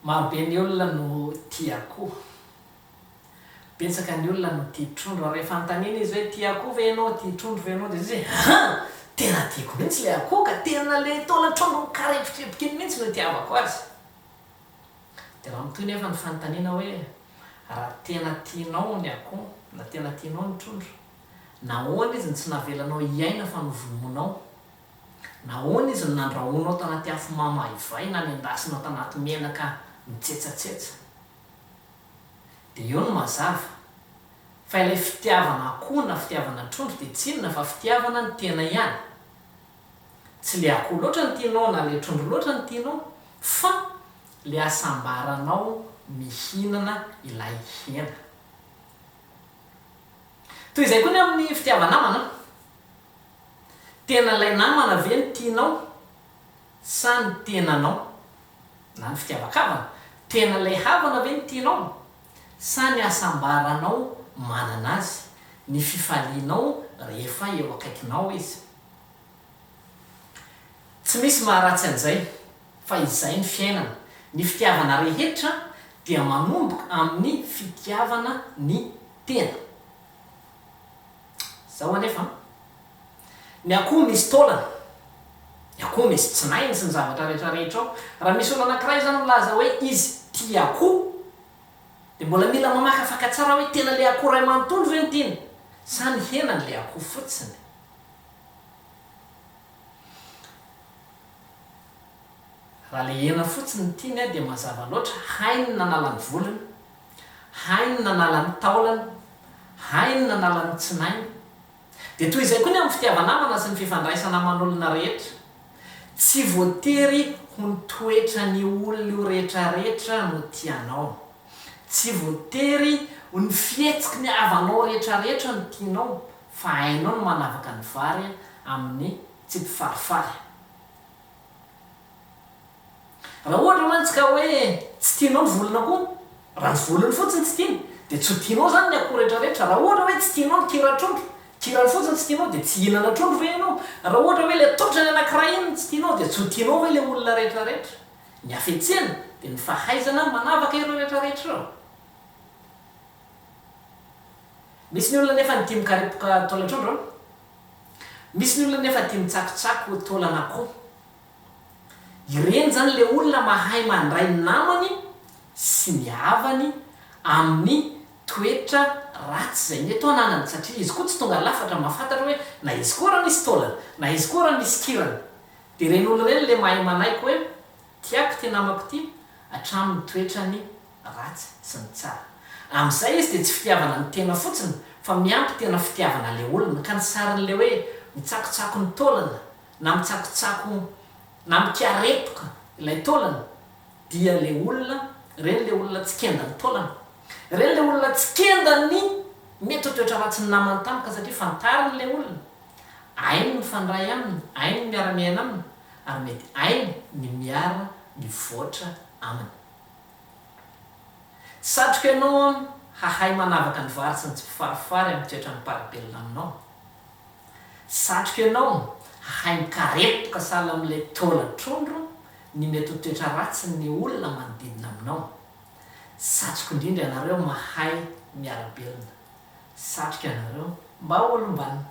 Marobe ny olona no tia akoho. Betsaka ny olona no tia trondro. Rehefa antanina izy hoe tia akoho ve ianao, tia trondro ve ianao, dia izy hoe tena tiako mihitsy ilay akoho ka tena ilay taolan-trondro mikarepotrepika iny mihitsy no itiavako azy. Dia raha mitoy nefa ny fanontaniana hoe raha tena tianao ny akoho na tena tianao ny trondro, nahoana izy ny tsy navelanao iaina fa novomonao? Nahoana izy ny nandrahoanao tanaty afo mamaivay na nendasinao tanaty menaka mitsetsatsetsa? Dia eo no mazava fa ilay fitiavana akoho na fitiavana trondro dia tsy inona fa fitiavana ny tena ihany. Tsy ilay akoho loatra ny tianao na ilay trondro loatra ny tianao, fa ilay asambaranao mihinana ilay hena. Toy izay koa ny amin'ny fitiavana namana. Tena ilay namana ve ny tianao sa ny tenanao? Na ny fitiavan-kavana. Tena ilay havana ve ny tianao sa ny asambaranao manana azy, ny fifalianao rehefa eo akaikinao izy? Tsy misy maharatsy an'izay, fa izay ny fiainana. Ny fitiavana rehetra dia manomboka amin'ny fitiavana ny tena. Zao anefa, ny akoho misy taolana, ny akoho misy tsinainy sy ny zavatra rehetrarehetra ao. Raha misy olona anankiray zany milaza hoe izy tia akoho, dia mbola mila mamakafaka tsara hoe tena ilay akoho ray manontolo ve ny tiany sa ny hena n'ilay akoho fotsiny. Raha ilay hena fotsiny ny tiany dia mazava loatra, hainy nanala ny volony, hainy nanala ny taolany, hainy nanala ny tsinainy. Dia toy izay koa ny amin'ny fitiavan-namana sy ny fifandraisana aman'olona rehetra. Tsy voatery ho ny toetra ny olona io rehetrarehetra no tianao. Tsy voatery ho ny fihetsiky ny havanao rehetrarehetra no tianao, fa hainao no manavaka ny vary amin'ny tsy mpifarifary. Raha ohatra mantsika hoe tsy tianao ny volona akoho, raha ny volony fotsiny tsy tiany dia tsy ho tianao zany ny akoho rehetrarehetra. Raha ohatra hoe tsy tianao ny kira-trondro, kirany fotsiny tsy tianao dia tsy hihinana trondro ve ianao? Raha ohatra hoe ilay totrany anankiray iny tsy tianao dia tsy ho tianao hoe ilay olona rehetrarehetra. Ny hafetsena dia ny fahaizana manavaka ireo rehetrarehetra ireo. Misy ny olona nefa ny tia mikarepoka taolan-trondro, misy ny olona nefa tia mitsakitsako taolan'akoho. Ireny zany ilay olona mahay mandray ny namany sy ny havany amin'ny toetra ratsy izay mety ananany, satria izy koa tsy tonga lafatra mahafantatra hoe na izy koa raha misy taolana, na izy koa raha misy kirany. Dia ireny olona ireny ilay mahay manaiky hoe tiako ty namako ty hatramin'ny toetrany ratsy sy ny tsara. Amin'izay izy dia tsy fitiavana ny tena fotsiny, fa miampy tena fitiavana ilay olona. Ka ny sarin'ilay hoe mitsakitsako ny taolana na mitsakitsako na mikarepoka ilay taolana dia ilay olona, ireny ilay olona tsy kenda ny taolana. Ireny ilay olona tsy kenda ny mety ho toetra ratsy ny namany tampoka, satria fantariny ilay olona. Hainy mifandray aminy, hainy miara-miaina aminy, ary mety hainy ny miara mivoatra aminy. Satroka ianao hahay manavaka ny vary sy ny tsy mpifarifary amin'ny toetra miparabelona aminao. Satroka ianao hahay mikarepoka sahala amin'ilay taolan-trondro ny mety ho toetra ratsy ny olona manodidina aminao. Satroka indrindra ianareo mahay miara-belona. Satroka ianareo mba olombana.